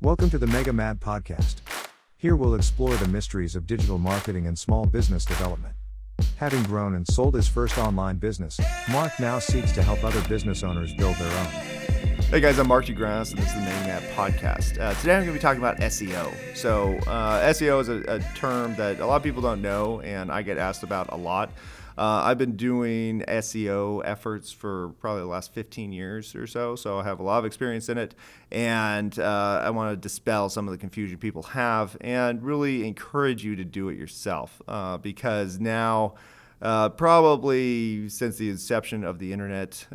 Welcome to the Mega Mad Podcast. Here we'll explore the mysteries of digital marketing and small business development. Having grown and sold his first online business, Mark now seeks to help other business owners build their own. Hey guys, I'm Mark Grasse, and this is the Mega Mad Podcast. Today I'm going to be talking about SEO. So SEO is a term that a lot of people don't know, and I get asked about a lot. I've been doing SEO efforts for probably the last 15 years or so I have a lot of experience in it, and I want to dispel some of the confusion people have and really encourage you to do it yourself because now, probably since the inception of the internet,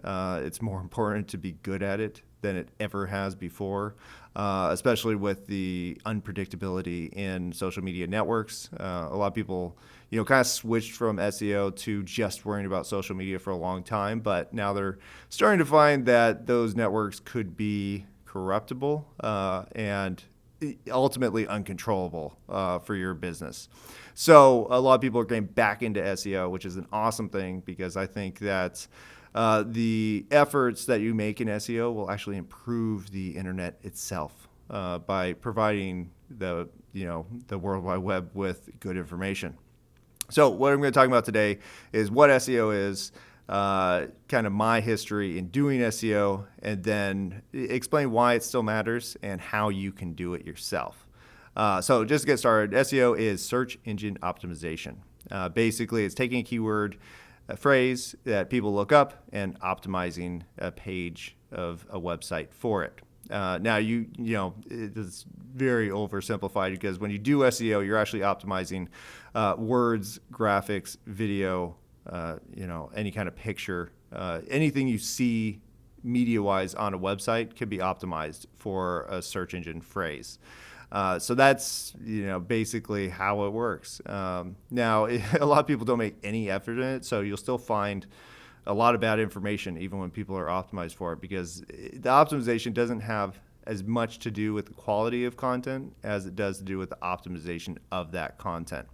it's more important to be good at it than it ever has before, especially with the unpredictability in social media networks. A lot of people, kind of switched from SEO to just worrying about social media for a long time, but now they're starting to find that those networks could be corruptible and ultimately uncontrollable for your business. So a lot of people are getting back into SEO, which is an awesome thing because I think that the efforts that you make in SEO will actually improve the internet itself by providing the World Wide Web with good information. So what I'm going to talk about today is what SEO is, kind of my history in doing SEO, and then explain why it still matters and how you can do it yourself. So just to get started, SEO is search engine optimization. Basically, it's taking a keyword, a phrase that people look up, and optimizing a page of a website for it. Now, it's very oversimplified because when you do SEO, you're actually optimizing words, graphics, video, any kind of picture. Anything you see media-wise on a website can be optimized for a search engine phrase. So that's, basically how it works. Now, a lot of people don't make any effort in it, so you'll still find a lot of bad information even when people are optimized for it because the optimization doesn't have as much to do with the quality of content as it does to do with the optimization of that content.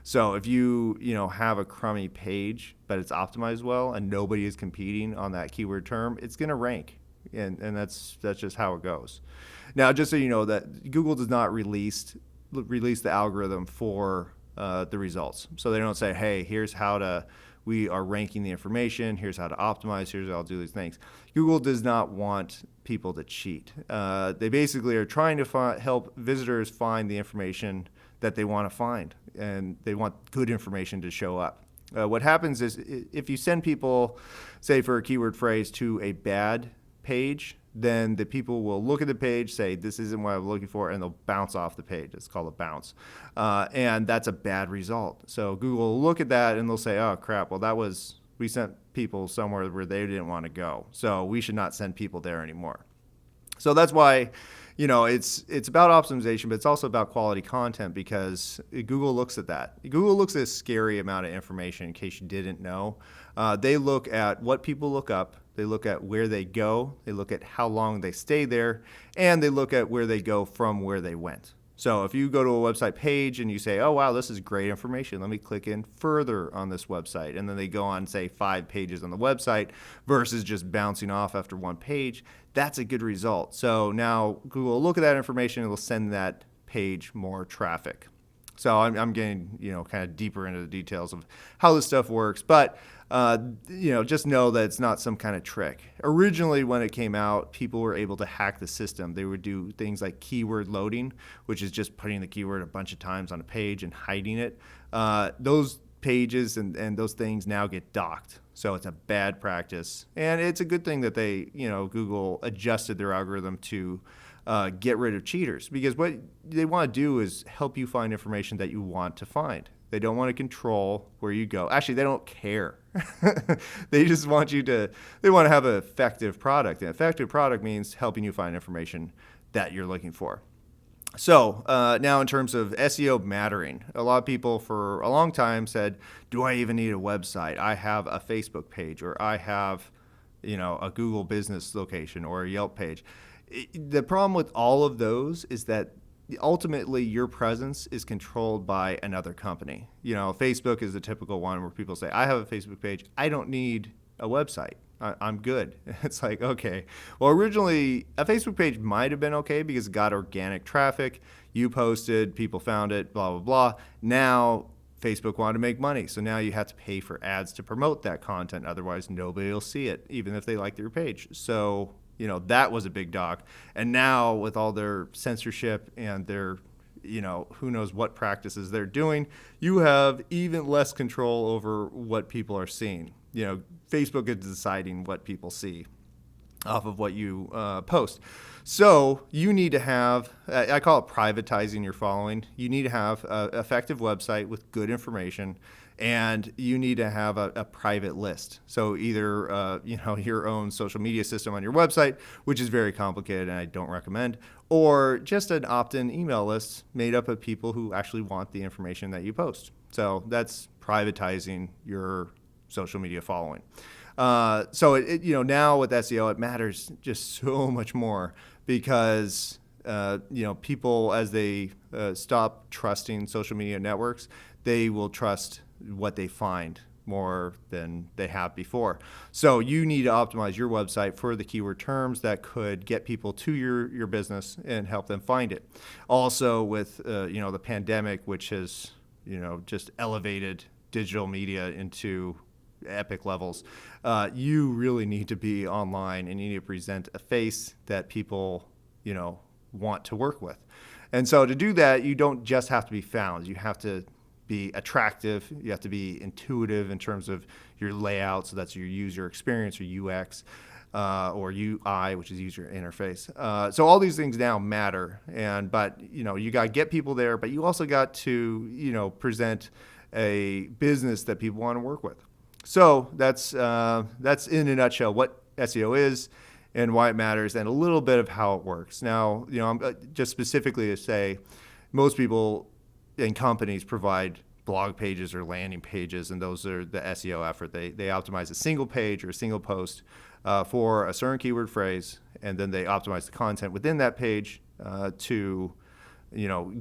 So if you have a crummy page, but it's optimized well and nobody is competing on that keyword term, it's going to rank. And that's just how it goes. Now, just so you know that Google does not release the algorithm for the results. So they don't say, hey, here's how we are ranking the information, here's how to optimize, here's how to do these things. Google does not want people to cheat. They basically are trying to help visitors find the information that they want to find, and they want good information to show up. What happens is if you send people, say for a keyword phrase, to a bad page, then the people will look at the page, say, this isn't what I'm looking for, and they'll bounce off the page. It's called a bounce. And that's a bad result. So Google will look at that and they'll say, oh, crap, well, we sent people somewhere where they didn't want to go. So we should not send people there anymore. So that's why, it's about optimization, but it's also about quality content because Google looks at that. Google looks at a scary amount of information in case you didn't know. They look at what people look up. They look at where they go, they look at how long they stay there, and they look at where they go from where they went. So if you go to a website page and you say, oh, wow, this is great information, let me click in further on this website. And then they go on, say, 5 pages on the website versus just bouncing off after one page, that's a good result. So now Google will look at that information and will send that page more traffic. So I'm getting, kind of deeper into the details of how this stuff works. But, just know that it's not some kind of trick. Originally, when it came out, people were able to hack the system. They would do things like keyword loading, which is just putting the keyword a bunch of times on a page and hiding it. Those pages and those things now get docked. So it's a bad practice. And it's a good thing that they, Google adjusted their algorithm to get rid of cheaters, because what they want to do is help you find information that you want to find. They don't want to control where you go. Actually, they don't care. They just want they want to have an effective product. An effective product means helping you find information that you're looking for. So now in terms of SEO mattering, a lot of people for a long time said, do I even need a website? I have a Facebook page, or I have, a Google business location or a Yelp page. The problem with all of those is that ultimately your presence is controlled by another company. Facebook is the typical one where people say, I have a Facebook page, I don't need a website. I'm good. It's like, okay, well, originally a Facebook page might have been okay because it got organic traffic. You posted, people found it, blah, blah, blah. Now Facebook wanted to make money. So now you have to pay for ads to promote that content. Otherwise, nobody will see it, even if they like your page. So, that was a big dog. And now with all their censorship and their who knows what practices they're doing, you have even less control over what people are seeing. Facebook is deciding what people see off of what you post. So you need to have, I call it privatizing your following. You need to have an effective website with good information, and you need to have a private list. So either your own social media system on your website, which is very complicated and I don't recommend, or just an opt-in email list made up of people who actually want the information that you post. So that's privatizing your social media following. So now with SEO, it matters just so much more because people, as they stop trusting social media networks, they will trust what they find more than they have before. So you need to optimize your website for the keyword terms that could get people to your business and help them find it. Also with the pandemic, which has just elevated digital media into epic levels, you really need to be online and you need to present a face that people want to work with. And so to do that, you don't just have to be found. You have to be attractive. You have to be intuitive in terms of your layout. So that's your user experience or UX or UI, which is user interface. So all these things now matter. But you got to get people there, but you also got to, present a business that people want to work with. So that's in a nutshell what SEO is and why it matters and a little bit of how it works. Now, I'm just specifically to say most people and companies provide blog pages or landing pages, and those are the SEO effort. They optimize a single page or a single post for a certain keyword phrase, and then they optimize the content within that page to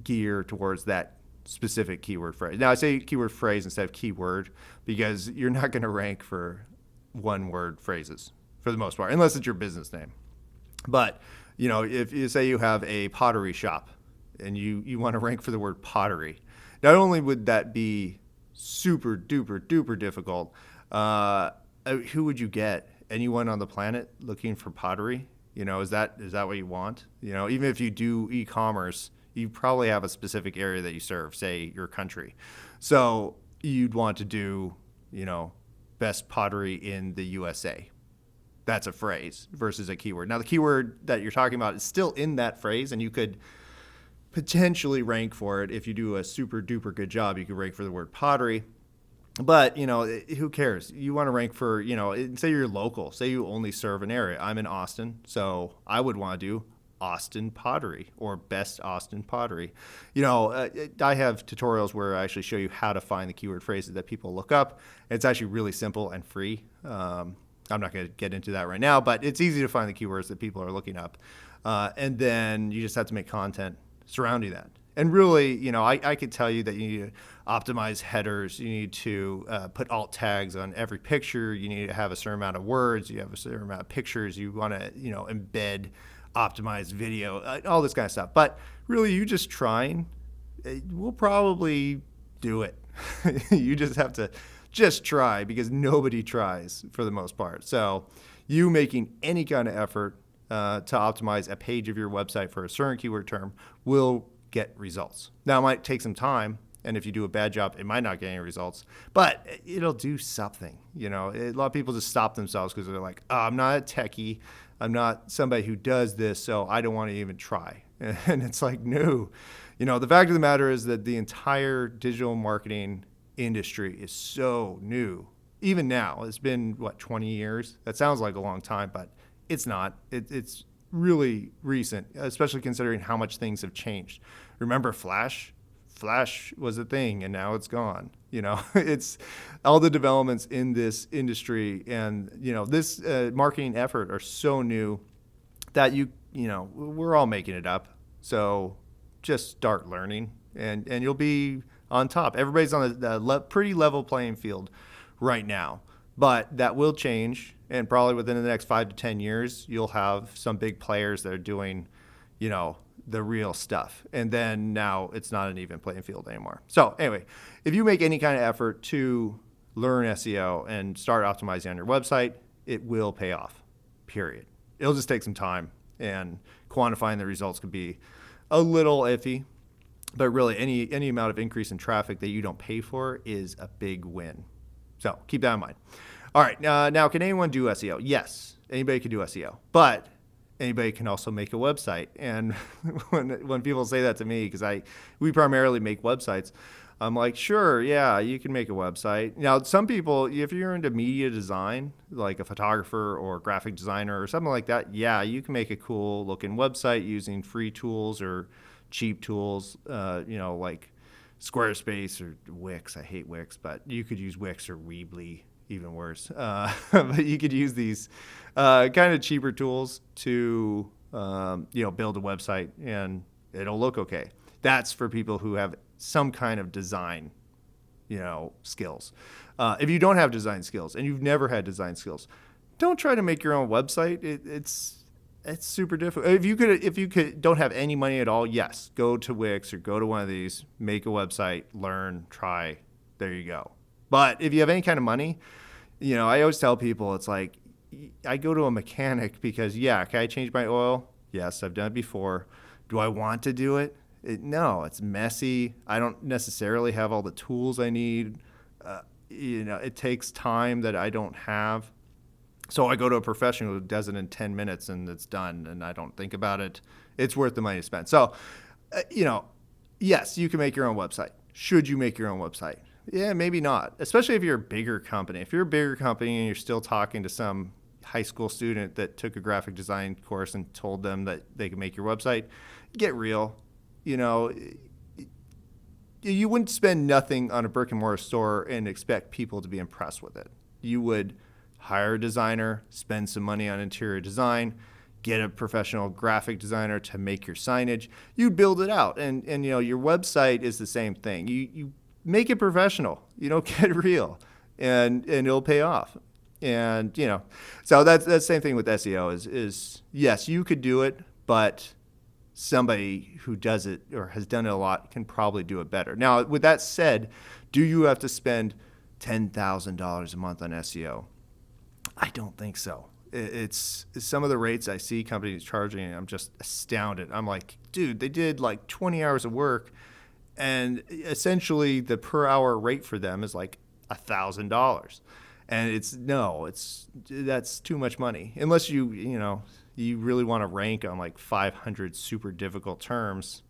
gear towards that specific keyword phrase. Now I say keyword phrase instead of keyword because you're not going to rank for one word phrases for the most part, unless it's your business name. But if you say you have a pottery shop and you want to rank for the word pottery, not only would that be super duper difficult, who would you get? Anyone on the planet looking for pottery? Is that what you want? Even if you do e-commerce, you probably have a specific area that you serve, say your country. So you'd want to do, best pottery in the USA. That's a phrase versus a keyword. Now the keyword that you're talking about is still in that phrase, and you could potentially rank for it. If you do a super duper good job, you could rank for the word pottery. But, who cares? You want to rank for, say you're local, say you only serve an area. I'm in Austin, so I would want to do Austin pottery or best Austin pottery. I have tutorials where I actually show you how to find the keyword phrases that people look up. It's actually really simple and free. I'm not going to get into that right now, but it's easy to find the keywords that people are looking up. And then you just have to make content surrounding that. And really, I could tell you that you need to optimize headers. You need to put alt tags on every picture. You need to have a certain amount of words. You have a certain amount of pictures. You want to, embed optimized video, all this kind of stuff. But really, you just trying, we'll probably do it. You just have to just try because nobody tries for the most part. So you making any kind of effort to optimize a page of your website for a certain keyword term will get results. Now, it might take some time, and if you do a bad job, it might not get any results, but it'll do something. A lot of people just stop themselves because they're like, oh, I'm not a techie. I'm not somebody who does this, so I don't want to even try. And it's like, no. The fact of the matter is that the entire digital marketing industry is so new. Even now, it's been, 20 years? That sounds like a long time, but it's not. It's really recent, especially considering how much things have changed. Remember Flash? Flash was a thing, and now it's gone. It's all the developments in this industry and, this marketing effort are so new that we're all making it up. So just start learning and you'll be on top. Everybody's on a pretty level playing field right now. But that will change, and probably within the next 5 to 10 years, you'll have some big players that are doing, the real stuff. And then now it's not an even playing field anymore. So anyway, if you make any kind of effort to learn SEO and start optimizing on your website, it will pay off, period. It'll just take some time, and quantifying the results could be a little iffy, but really any amount of increase in traffic that you don't pay for is a big win. So keep that in mind. All right, now can anyone do SEO? Yes, anybody can do SEO, but anybody can also make a website. And when people say that to me, because we primarily make websites, I'm like, sure, yeah, you can make a website. Now, some people, if you're into media design, like a photographer or graphic designer or something like that, yeah, you can make a cool looking website using free tools or cheap tools, like Squarespace or Wix. I hate Wix, but you could use Wix or Weebly, even worse. But you could use these kind of cheaper tools to, build a website, and it'll look okay. That's for people who have some kind of design, skills. If you don't have design skills and you've never had design skills, don't try to make your own website. It's super difficult. If you don't have any money at all, yes, go to Wix or go to one of these, make a website, learn, try. There you go. But if you have any kind of money, I always tell people, it's like, I go to a mechanic because, can I change my oil? Yes, I've done it before. Do I want to do it? No, it's messy. I don't necessarily have all the tools I need. It takes time that I don't have. So I go to a professional who does it in 10 minutes and it's done, and I don't think about it. It's worth the money to spend. So, yes, you can make your own website. Should you make your own website? Yeah, maybe not, especially if you're a bigger company. If you're a bigger company and you're still talking to some high school student that took a graphic design course and told them that they could make your website, get real. You wouldn't spend nothing on a brick and mortar store and expect people to be impressed with it. You would hire a designer, spend some money on interior design, get a professional graphic designer to make your signage. You build it out, and your website is the same thing. You make it professional. Get real, and it'll pay off. And so that's the same thing with SEO. Is yes, you could do it, but somebody who does it or has done it a lot can probably do it better. Now, with that said, do you have to spend $10,000 a month on SEO? I don't think so. It's some of the rates I see companies charging, and I'm just astounded. I'm like, dude, they did like 20 hours of work, and essentially the per hour rate for them is like $1,000. And that's too much money. Unless you really want to rank on like 500 super difficult terms,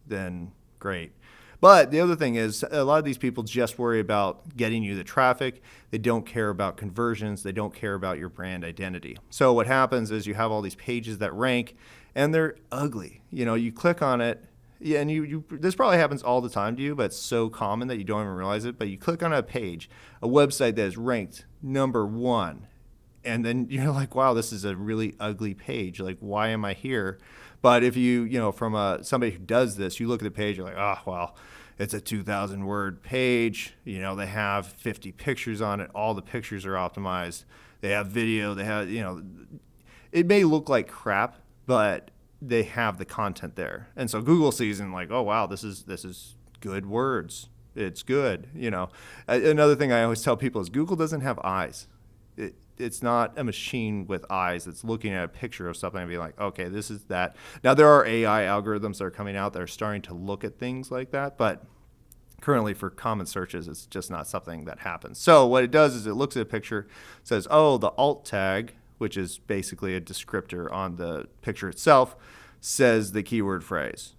then great. But the other thing is, a lot of these people just worry about getting you the traffic. They don't care about conversions. They don't care about your brand identity. So what happens is you have all these pages that rank, and they're ugly. You click on it, and you this probably happens all the time to you, but it's so common that you don't even realize it. But you click on a page, a website that is ranked number 1, and then you're like, wow, this is a really ugly page. Like, why am I here? But if from somebody who does this, you look at the page, you're like, oh, well, it's a 2,000 word page. They have 50 pictures on it. All the pictures are optimized. They have video. They have, it may look like crap, but they have the content there. And so Google sees and like, oh, wow, this is good words. It's good. Another thing I always tell people is Google doesn't have eyes. It's not a machine with eyes that's looking at a picture of something and being like, okay, this is that. Now, there are AI algorithms that are coming out that are starting to look at things like that, but currently for common searches, it's just not something that happens. So what it does is it looks at a picture, says, oh, the alt tag, which is basically a descriptor on the picture itself, says the keyword phrase.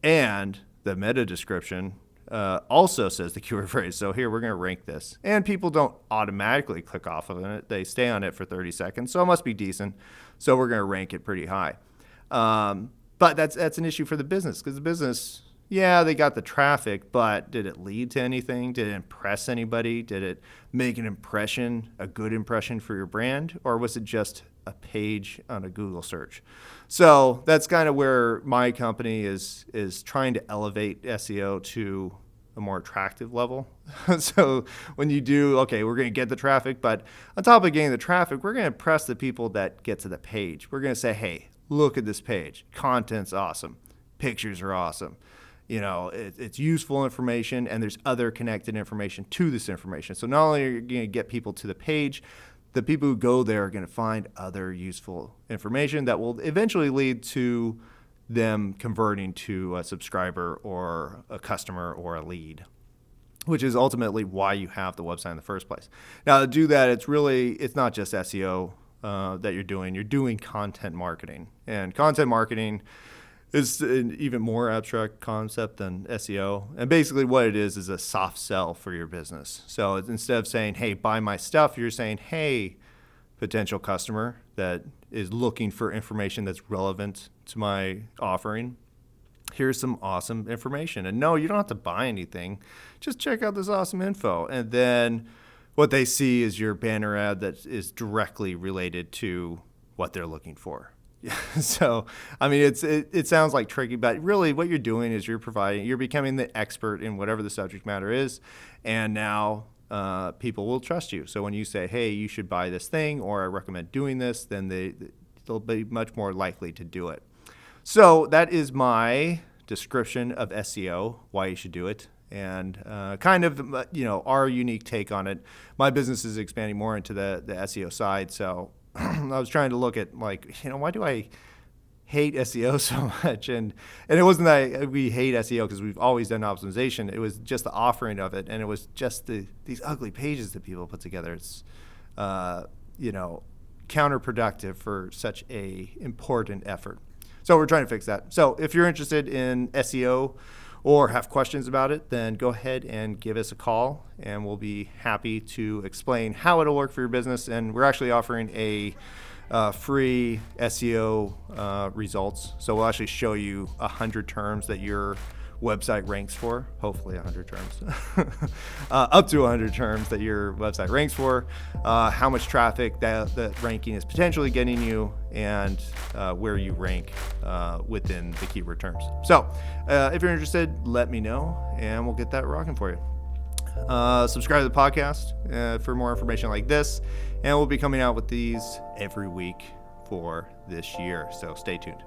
And the meta description also says the keyword phrase. So here, we're going to rank this. And people don't automatically click off of it. They stay on it for 30 seconds. So it must be decent. So we're going to rank it pretty high. But that's an issue for the business, because the business, they got the traffic, but did it lead to anything? Did it impress anybody? Did it make an impression, a good impression for your brand? Or was it just a page on a Google search? So that's kind of where my company is trying to elevate SEO to a more attractive level. So when you do, okay, we're going to get the traffic, but on top of getting the traffic, we're going to impress the people that get to the page. We're going to say, hey, look at this page. Content's awesome. Pictures are awesome. It's useful information, and there's other connected information to this information. So not only are you going to get people to the page, the people who go there are going to find other useful information that will eventually lead to them converting to a subscriber or a customer or a lead, which is ultimately why you have the website in the first place. Now, to do that, it's not just SEO that you're doing content marketing. And content marketing is an even more abstract concept than SEO. And basically what it is a soft sell for your business. So instead of saying, hey, buy my stuff, you're saying, hey, potential customer that is looking for information that's relevant to my offering, here's some awesome information. And no, you don't have to buy anything. Just check out this awesome info. And then what they see is your banner ad that is directly related to what they're looking for. So, I mean, it sounds like tricky, but really what you're doing is you're becoming the expert in whatever the subject matter is. And now people will trust you. So when you say, hey, you should buy this thing, or I recommend doing this, then they'll be much more likely to do it. So that is my description of SEO, why you should do it, and kind of, our unique take on it. My business is expanding more into the SEO side. So I was trying to look at why do I hate SEO so much? And it wasn't that we hate SEO because we've always done optimization. It was just the offering of it. And it was just these ugly pages that people put together. It's, counterproductive for such a important effort. So we're trying to fix that. So if you're interested in SEO or have questions about it, then go ahead and give us a call, and we'll be happy to explain how it'll work for your business. And we're actually offering a free SEO results. So we'll actually show you 100 terms that your website ranks for, hopefully 100 terms, up to 100 terms that your website ranks for, how much traffic that ranking is potentially getting you, and where you rank within the keyword terms. So if you're interested, let me know, and we'll get that rocking for you. Subscribe to the podcast for more information like this, and we'll be coming out with these every week for this year, so stay tuned.